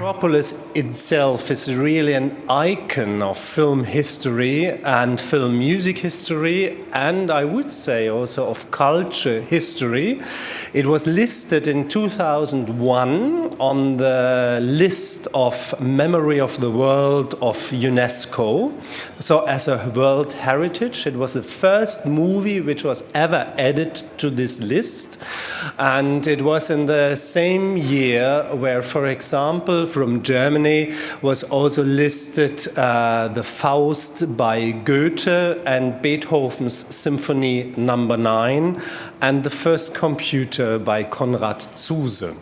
Metropolis itself is really an icon of film history and film music history, and I would say also of culture history. It was listed in 2001 on the list of Memory of the World of UNESCO. So as a World Heritage, it was the first movie which was ever added to this list. And it was in the same year where, for example, from Germany was also listed the Faust by Goethe and Beethoven's Symphony No. 9 and the first computer by Konrad Zuse.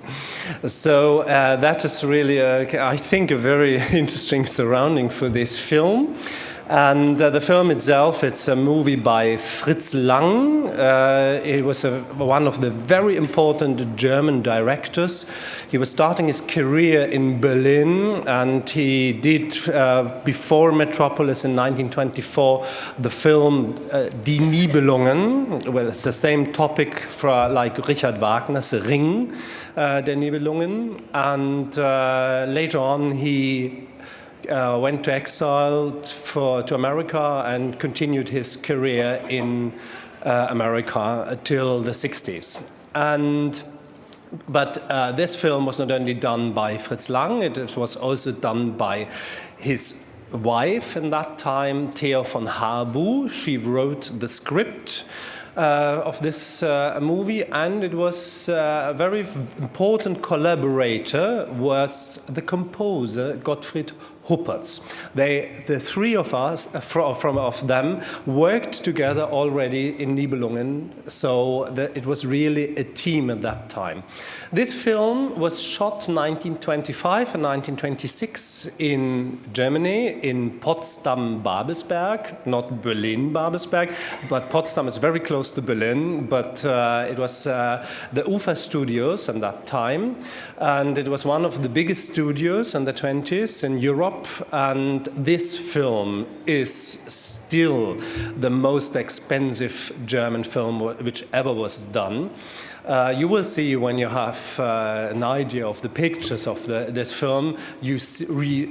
So that is really, I think, a very interesting surrounding for this film. And the film itself, it's a movie by Fritz Lang. It was one of the very important German directors. He was starting his career in Berlin, and he did, before Metropolis in 1924, the film Die Nibelungen. Well, it's the same topic for like Richard Wagner's Ring der Nibelungen. And later on, he went to exile to America and continued his career in America till the 60s. But this film was not only done by Fritz Lang, it was also done by his wife in that time, Theo von Harbu. She wrote the script of this movie, and it was a very important collaborator was the composer Gottfried Huppertz. The three of us, of them, worked together already in Nibelungen, so it was really a team at that time. This film was shot 1925 and 1926 in Germany, in Potsdam-Babelsberg, not Berlin-Babelsberg, but Potsdam is very close to Berlin, but it was the UFA Studios at that time, and it was one of the biggest studios in the 20s in Europe. And this film is still the most expensive German film which ever was done. You will see when you have an idea of the pictures of this film, you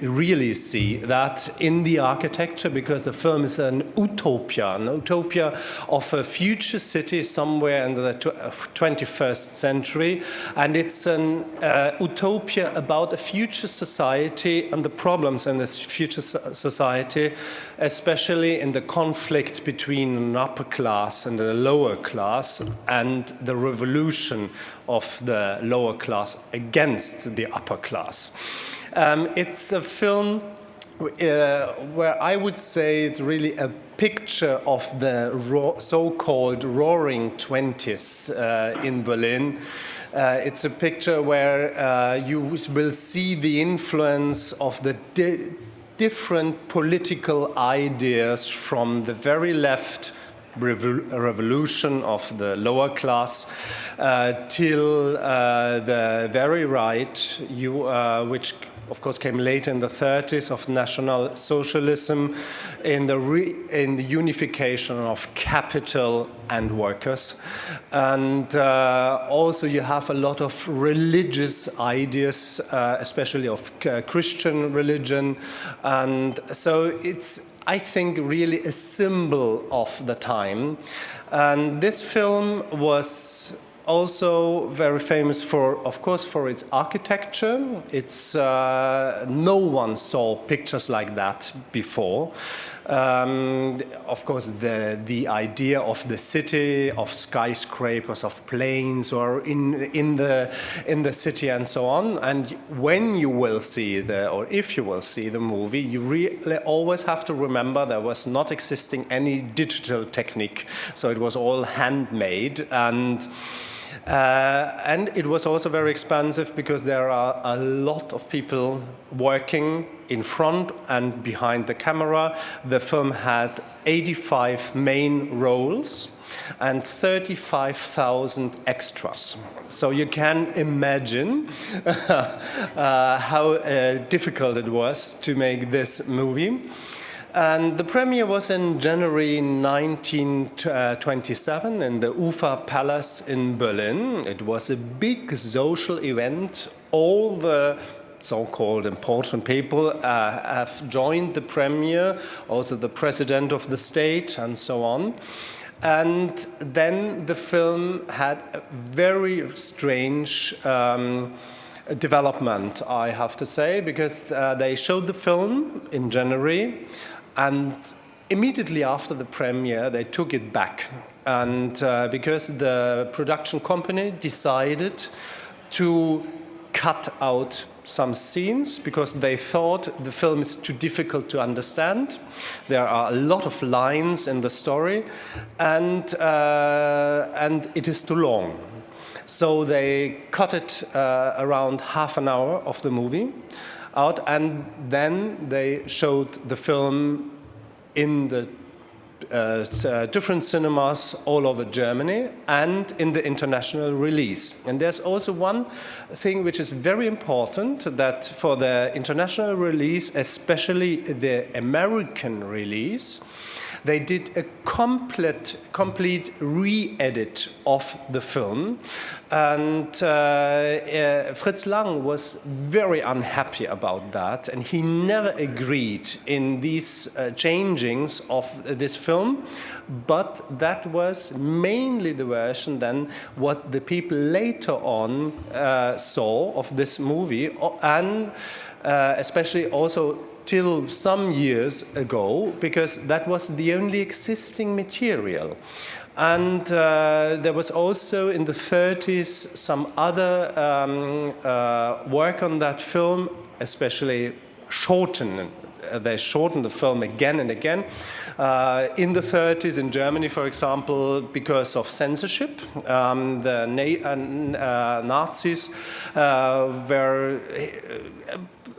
really see that in the architecture, because the film is an utopia of a future city somewhere in the 21st century, and it's an utopia about a future society and the problems in this future society, especially in the conflict between an upper class and a lower class, and the revolution of the lower class against the upper class. It's a film where I would say it's really a picture of the so-called Roaring Twenties in Berlin. It's a picture where you will see the influence of the different political ideas from the very left revolution of the lower class till the very right, which of course came later in the 30s, of National Socialism, in the unification of capital and workers. And also you have a lot of religious ideas, especially of Christian religion. And so it's, I think, really a symbol of the time. And this film was also very famous for, of course, for its architecture. It's no one saw pictures like that before. Of course, the idea of the city, of skyscrapers, of planes, or in the city and so on. And when you will see or if you will see the movie, you really always have to remember there was not existing any digital technique, so it was all handmade. And it was also very expensive because there are a lot of people working in front and behind the camera. The film had 85 main roles and 35,000 extras. So you can imagine how difficult it was to make this movie. And the premiere was in January 1927 in the UFA Palace in Berlin. It was a big social event. All the so-called important people have joined the premiere, also the president of the state and so on. And then the film had a very strange development, I have to say, because they showed the film in January, and immediately after the premiere they took it back. And because the production company decided to cut out some scenes because they thought the film is too difficult to understand. There are a lot of lines in the story, and it is too long. So they cut it around half an hour of the movie out, and then they showed the film in the different cinemas all over Germany and in the international release. And there's also one thing which is very important, that for the international release, especially the American release, they did a complete re-edit of the film, and Fritz Lang was very unhappy about that, and he never agreed in these changings of this film, but that was mainly the version then what the people later on saw of this movie, and especially also till some years ago, because that was the only existing material. And there was also in the 30s some other work on that film, especially they shortened the film again and again. In the 30s in Germany, for example, because of censorship, the Nazis were,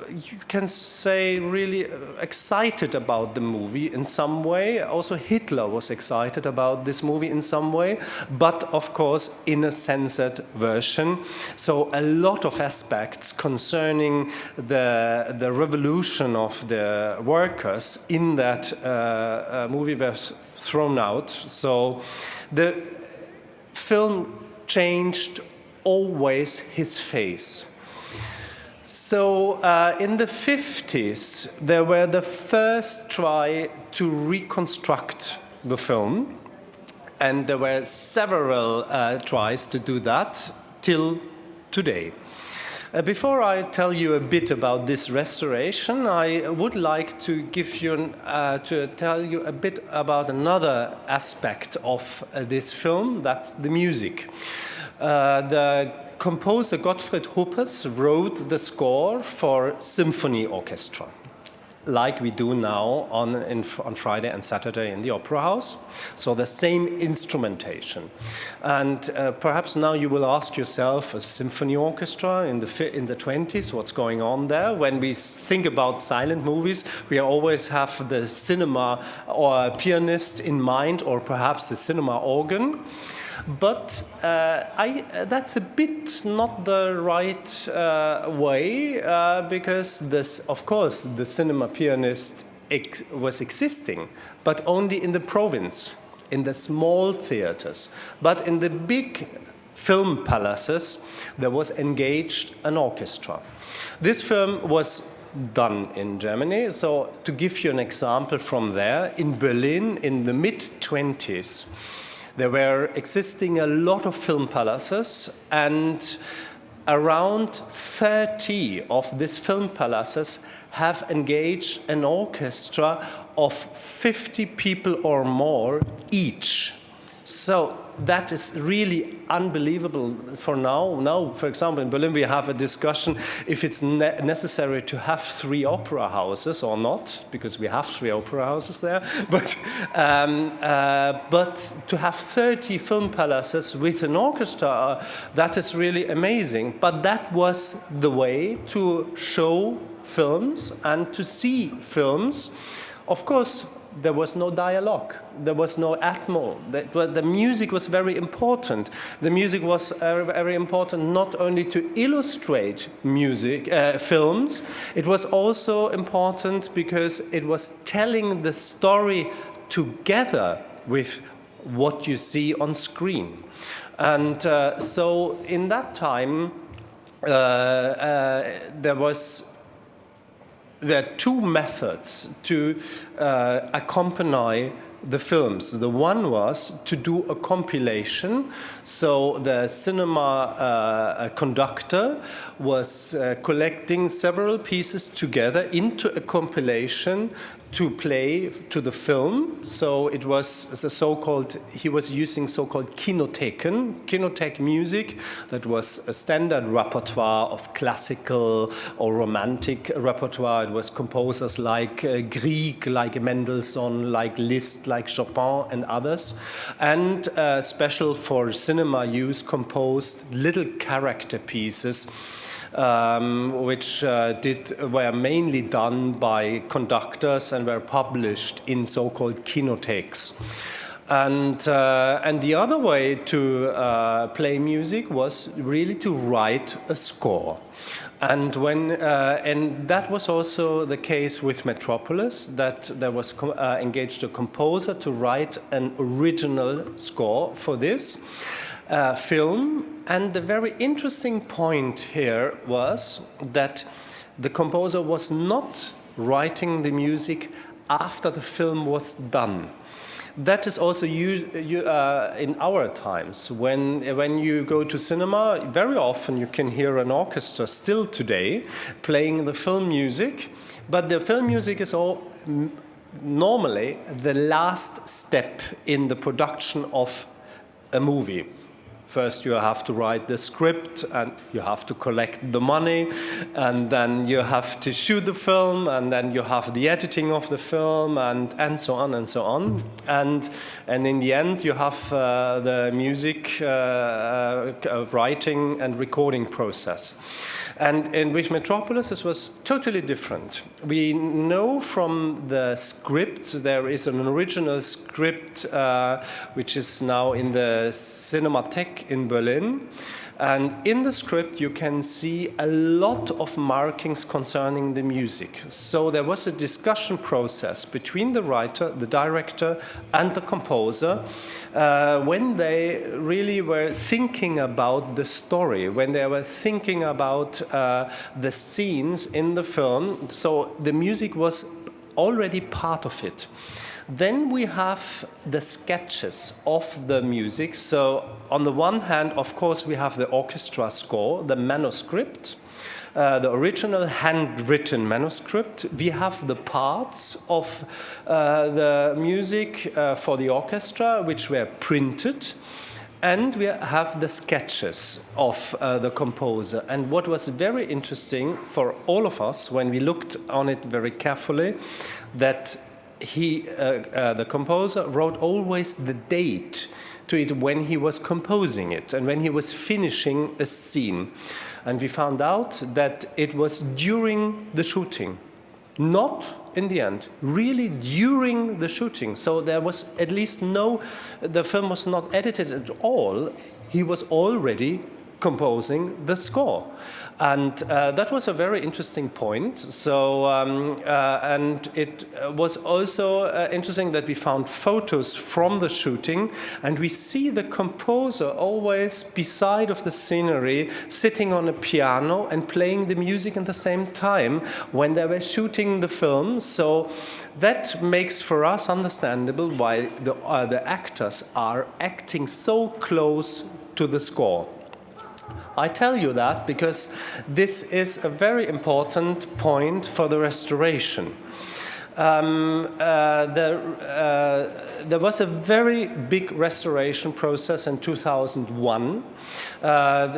you can say, really excited about the movie in some way. Also Hitler was excited about this movie in some way, but of course in a censored version. So a lot of aspects concerning the revolution of the workers in that movie were thrown out. So the film changed always his face. So in the 50s, there were the first try to reconstruct the film, and there were several tries to do that till today. Before I tell you a bit about this restoration, I would like to tell you a bit about another aspect of this film. That's the music. The composer Gottfried Huppers wrote the score for Symphony Orchestra, like we do now on Friday and Saturday in the Opera House. So the same instrumentation. And perhaps now you will ask yourself, a symphony orchestra in the 20s, what's going on there? When we think about silent movies, we always have the cinema or pianist in mind, or perhaps the cinema organ. But that's a bit not the right way, because of course, the cinema pianist was existing, but only in the province, in the small theaters. But in the big film palaces, there was engaged an orchestra. This film was done in Germany. So to give you an example from there, in Berlin in the mid-20s, there were existing a lot of film palaces, and around 30 of these film palaces have engaged an orchestra of 50 people or more each. So that is really unbelievable for now. Now, for example, in Berlin we have a discussion if it's necessary to have 3 opera houses or not, because we have 3 opera houses there. But to have 30 film palaces with an orchestra, that is really amazing. But that was the way to show films and to see films. Of course, there was no dialogue, there was no atmo. The music was very important. The music was very important not only to illustrate films, it was also important because it was telling the story together with what you see on screen. And so in that time, there were two methods to accompany the films. The one was to do a compilation. So the cinema conductor was collecting several pieces together into a compilation to play to the film. So it was the so-called, he was using so-called kinothek music that was a standard repertoire of classical or romantic repertoire. It was composers like Grieg, like Mendelssohn, like Liszt, like Chopin and others. And special for cinema use, composed little character pieces which were mainly done by conductors and were published in so-called kinotheks. And the other way to play music was really to write a score. And and that was also the case with Metropolis, that there was engaged a composer to write an original score for this film. And the very interesting point here was that the composer was not writing the music after the film was done. That is also in our times. When you go to cinema, very often you can hear an orchestra still today playing the film music, but the film music is normally the last step in the production of a movie. First, you have to write the script, and you have to collect the money, and then you have to shoot the film, and then you have the editing of the film, and so on and so on. And in the end, you have the music writing and recording process. And with Metropolis, this was totally different. We know from the script, there is an original script which is now in the Cinematheek in Berlin. And in the script, you can see a lot of markings concerning the music. So there was a discussion process between the writer, the director, and the composer when they really were thinking about the story, when they were thinking about the scenes in the film. So the music was already part of it. Then we have the sketches of the music. So on the one hand, of course, we have the orchestra score, the manuscript, the original handwritten manuscript. We have the parts of the music for the orchestra, which were printed. And we have the sketches of the composer. And what was very interesting for all of us when we looked on it very carefully, that the composer wrote always the date to it when he was composing it and when he was finishing a scene. And we found out that it was during the shooting, not in the end, really during the shooting. So there was at least the film was not edited at all. He was already composing the score. And that was a very interesting point. So, and it was also interesting that we found photos from the shooting, and we see the composer always beside of the scenery, sitting on a piano and playing the music at the same time when they were shooting the film. So that makes for us understandable why the actors are acting so close to the score. I tell you that because this is a very important point for the restoration. There was a very big restoration process in 2001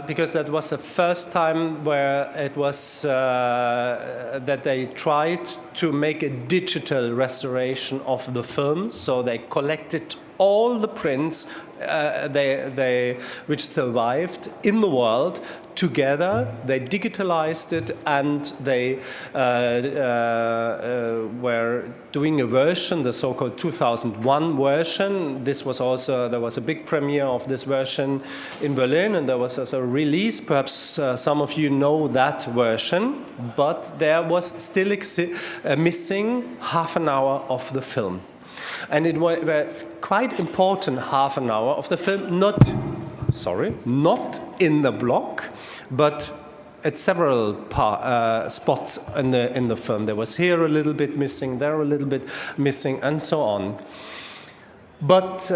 because that was the first time where it was that they tried to make a digital restoration of the film. So they collected all the prints which survived in the world together. They digitalized it, and they were doing a version, the so-called 2001 version. There was a big premiere of this version in Berlin, and there was also a release. Perhaps some of you know that version, but there was still missing half an hour of the film. And it was quite important half an hour of the film, not in the block, but at several spots in the film. There was here a little bit missing, there a little bit missing, and so on. But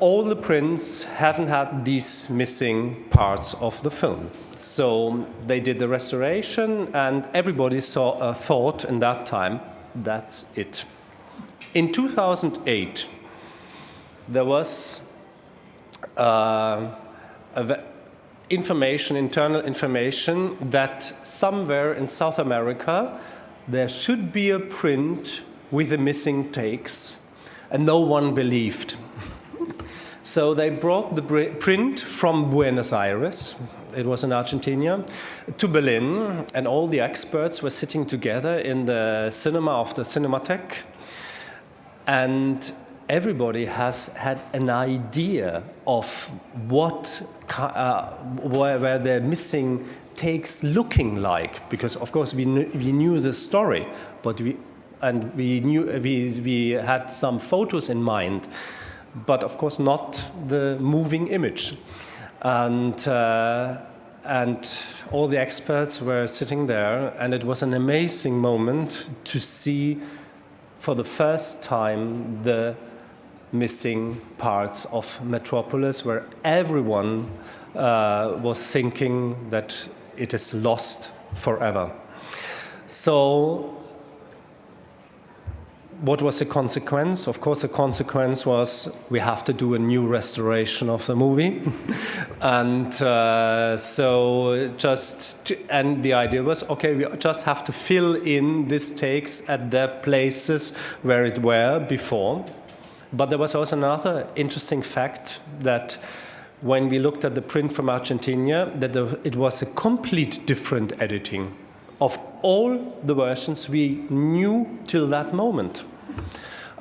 all the prints haven't had these missing parts of the film. So they did the restoration, and everybody thought in that time, that's it. In 2008, there was internal information that somewhere in South America there should be a print with the missing takes, and no one believed. So they brought the print from Buenos Aires, it was in Argentina, to Berlin, and all the experts were sitting together in the cinema of the Cinematheque, and everybody has had an idea of what where the missing takes looking like, because of course we knew the story, but we had some photos in mind, but of course not the moving image, and all the experts were sitting there, and it was an amazing moment to see for the first time the missing parts of Metropolis, where everyone was thinking that it is lost forever. So what was the consequence? Of course, the consequence was we have to do a new restoration of the movie. And and the idea was, okay, we just have to fill in these takes at the places where it were before. But there was also another interesting fact, that when we looked at the print from Argentina, that it was a complete different editing of all the versions we knew till that moment.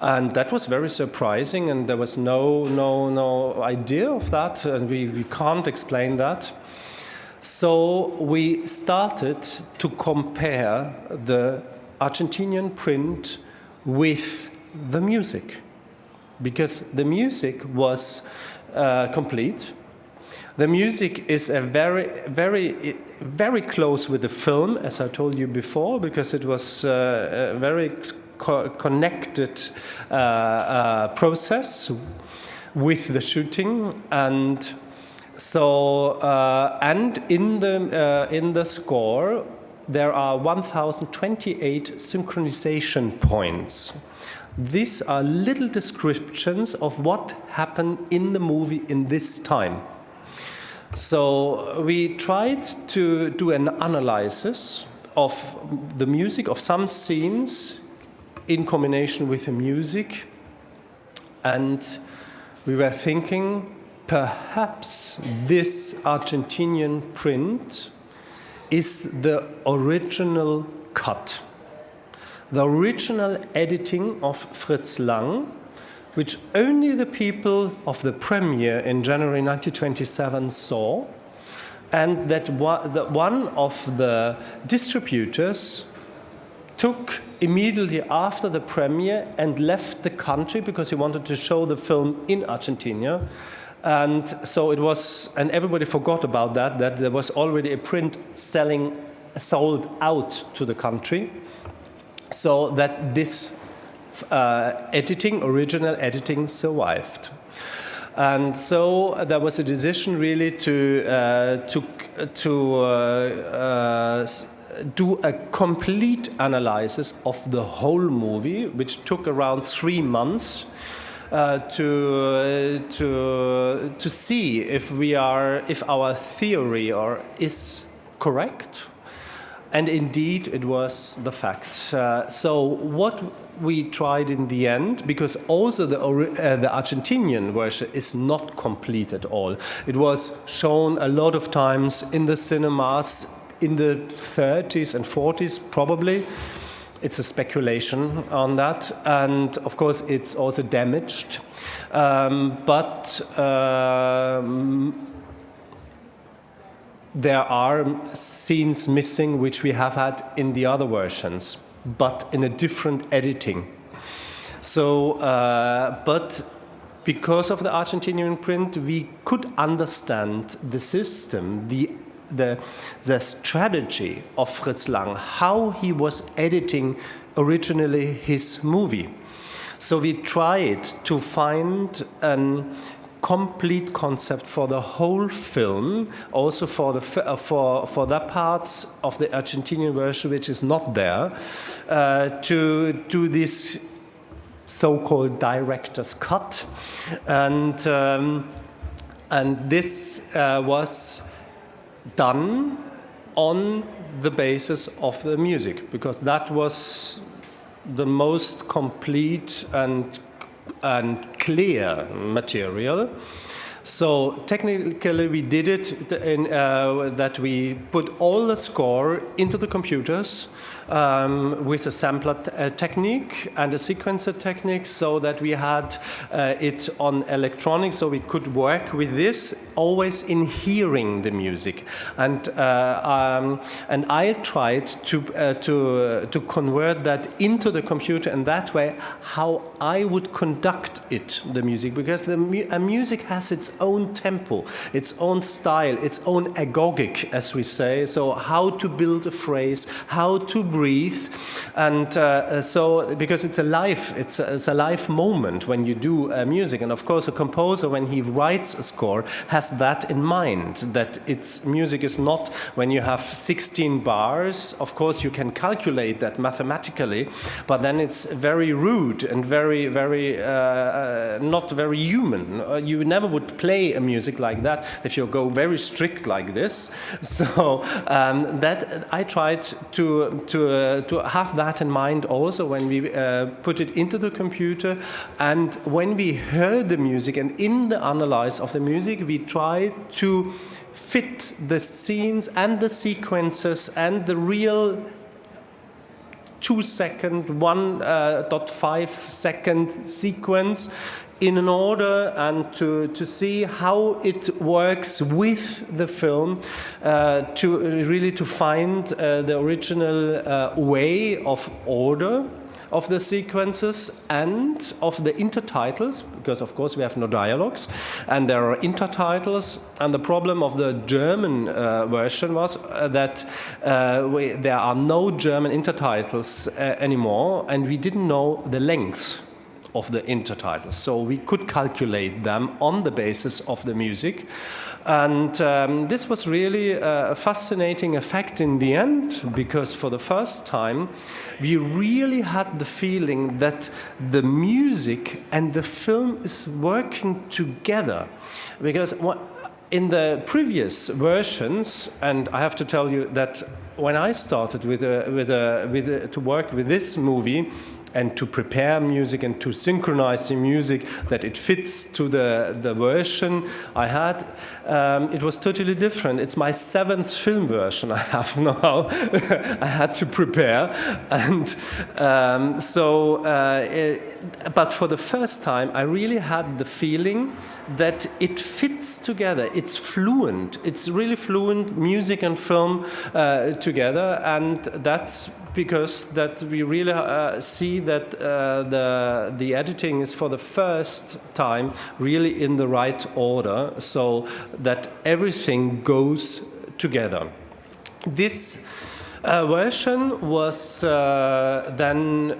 And that was very surprising, and there was no idea of that, and we can't explain that. So we started to compare the Argentinian print with the music, because the music was complete. The music is a very close with the film, as I told you before, because it was a very connected process with the shooting, and so and in the score there are 1,028 synchronization points. These are little descriptions of what happened in the movie in this time. So we tried to do an analysis of the music, of some scenes in combination with the music, and we were thinking perhaps this Argentinian print is the original cut. The original editing of Fritz Lang, which only the people of the premiere in January 1927 saw, and that one of the distributors took immediately after the premiere and left the country because he wanted to show the film in Argentina. And so it was, and everybody forgot about that there was already a print sold out to the country, so that this original editing survived. And so there was a decision really to do a complete analysis of the whole movie, which took around 3 months to see if our theory is correct. And indeed, it was the fact. So what we tried in the end, because also the Argentinian version is not complete at all. It was shown a lot of times in the cinemas in the 30s and 40s, probably. It's a speculation on that. And of course, it's also damaged. There are scenes missing which we have had in the other versions, but in a different editing. So, but because of the Argentinian print, we could understand the system, the the strategy of Fritz Lang, how he was editing originally his movie. So we tried to find a complete concept for the whole film, also for the parts of the Argentinian version which is not there, to do this so-called director's cut, and this was done on the basis of the music, because that was the most complete and clear material. So technically we did it in, that we put all the score into the computers with a sampler technique and a sequencer technique, so that we had it on electronics, so we could work with this always in hearing the music. And I tried to convert that into the computer, and that way how I would conduct it, the music, because the music has its own tempo, its own style, its own agogic, as we say. So how to build a phrase, how to breathe, and so because it's a live moment when you do music, and of course a composer, when he writes a score, has that in mind, that its music is not when you have 16 bars. Of course you can calculate that mathematically, but then it's very rude and very not very human. You never would play a music like that if you go very strict like this. So that I tried to have that in mind also when we put it into the computer, and when we heard the music and in the analysis of the music, we tried to fit the scenes and the sequences and the real 2-second, 1.5 second sequence in an order, and to see how it works with the film, to find the original way of order of the sequences and of the intertitles, because of course we have no dialogues and there are intertitles. And the problem of the German version was that there are no German intertitles anymore, and we didn't know the length of the intertitles, so we could calculate them on the basis of the music. And this was really a fascinating effect in the end, because for the first time we really had the feeling that the music and the film is working together. Because in the previous versions, and I have to tell you that when I started to work with this movie, and to prepare music and to synchronize the music that it fits to the version I had, it was totally different. It's my 7th film version I have now. I had to prepare, and but for the first time I really had the feeling that it fits together. It's fluent. It's really fluent, music and film together, and that's because that we really see that the editing is for the first time really in the right order, so that everything goes together. This version was then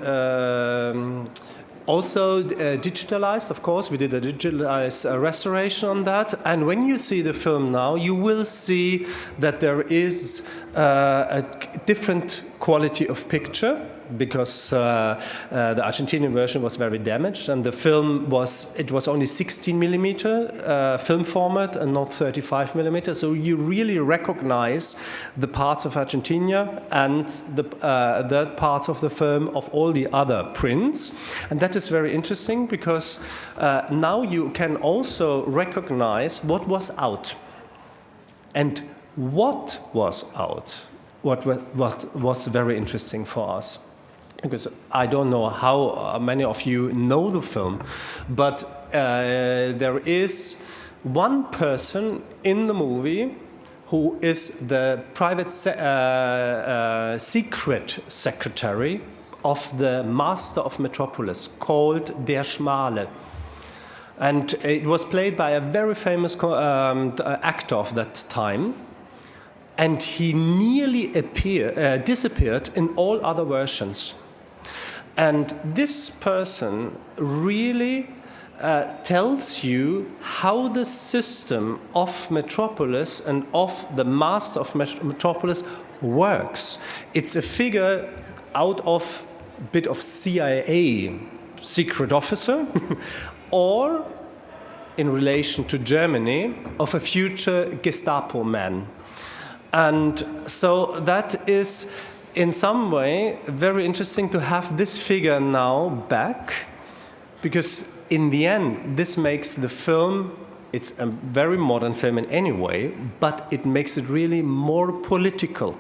also digitalized. Of course, we did a digitalized restoration on that. And when you see the film now, you will see that there is a different quality of picture, because the Argentinian version was very damaged, and the film was only 16mm film format and not 35mm. So you really recognize the parts of Argentina and the parts of the film of all the other prints, and that is very interesting, because now you can also recognize what was out and what was out. What was very interesting for us, because I don't know how many of you know the film, but there is one person in the movie who is the private secret secretary of the master of Metropolis, called Der Schmale. And it was played by a very famous actor of that time. and he nearly disappeared in all other versions. And this person really tells you how the system of Metropolis and of the master of Metropolis works. It's a figure out of a bit of CIA secret officer or in relation to Germany of a future Gestapo man. And so that is in some way very interesting to have this figure now back, because in the end this makes the film, it's a very modern film in any way, but it makes it really more political.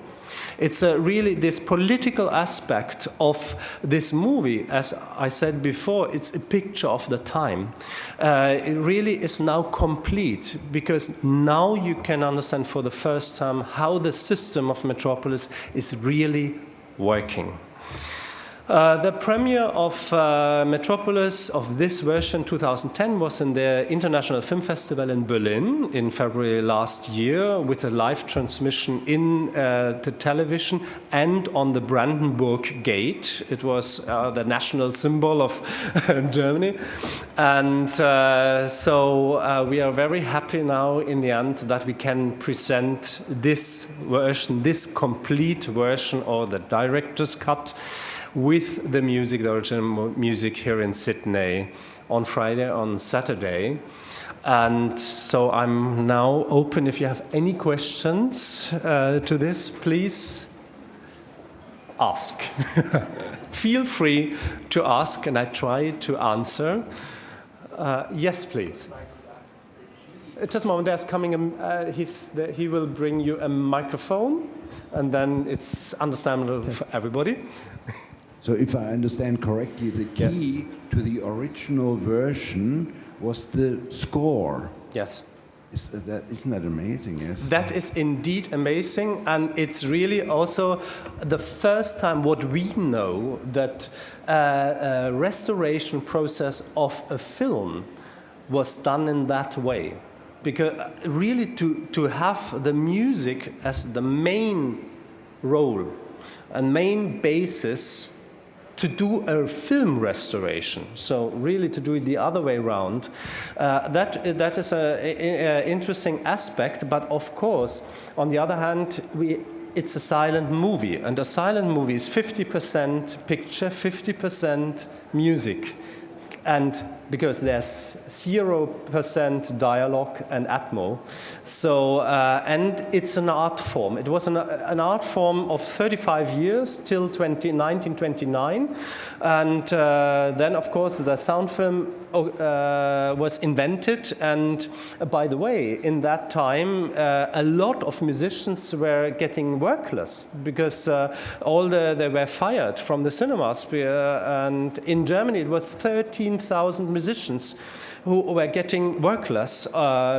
It's really this political aspect of this movie. As I said before, it's a picture of the time. It really is now complete, because now you can understand for the first time how the system of Metropolis is really working. The premiere of Metropolis of this version 2010 was in the International Film Festival in Berlin in February last year, with a live transmission in the television and on the Brandenburg Gate. It was the national symbol of Germany. And so we are very happy now in the end that we can present this version, this complete version, or the director's cut, with the music, the original music, here in Sydney on Friday, on Saturday. And so I'm now open. If you have any questions to this, please ask. Feel free to ask, and I try to answer. Yes, please. Just a moment, there's coming, he will bring you a microphone, and then it's understandable for everybody. So if I understand correctly, the key to the original version was the score. Yes. Isn't that amazing? Yes. That is indeed amazing, and it's really also the first time what we know that a restoration process of a film was done in that way. Because really to have the music as the main role and main basis to do a film restoration, so really to do it the other way around, that is an interesting aspect. But of course, on the other hand, it's a silent movie, and a silent movie is 50% picture, 50% music. And because there's 0% dialogue and atmo, so and it's an art form. It was an art form of 35 years till 1929, and then of course the sound film was invented. And by the way, in that time, a lot of musicians were getting workless because they were fired from the cinemas. And in Germany, it was 13,000 musicians who were getting workless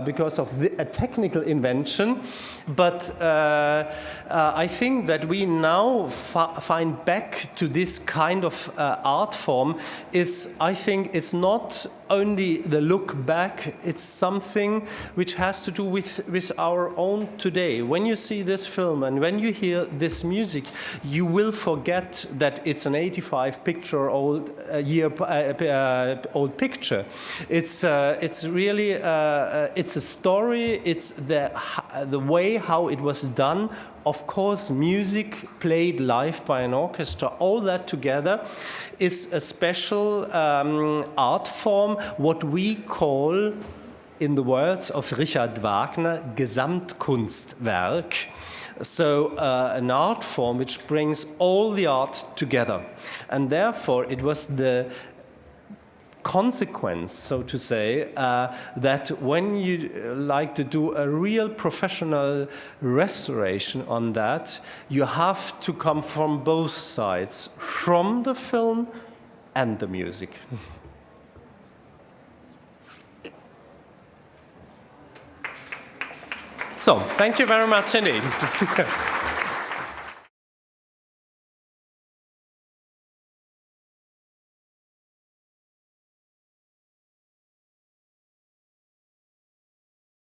because of a technical invention. But I think that we now find back to this kind of art form. I think it's not only the look back, it's something which has to do with our own today. When you see this film and when you hear this music, you will forget that it's an 85 picture old old picture. It's really it's a story. It's the way how it was done. Of course, music played live by an orchestra. All that together is a special art form, what we call, in the words of Richard Wagner, Gesamtkunstwerk. So an art form which brings all the art together. And therefore, it was the consequence, so to say, that when you like to do a real professional restoration on that, you have to come from both sides, from the film and the music. So, thank you very much indeed.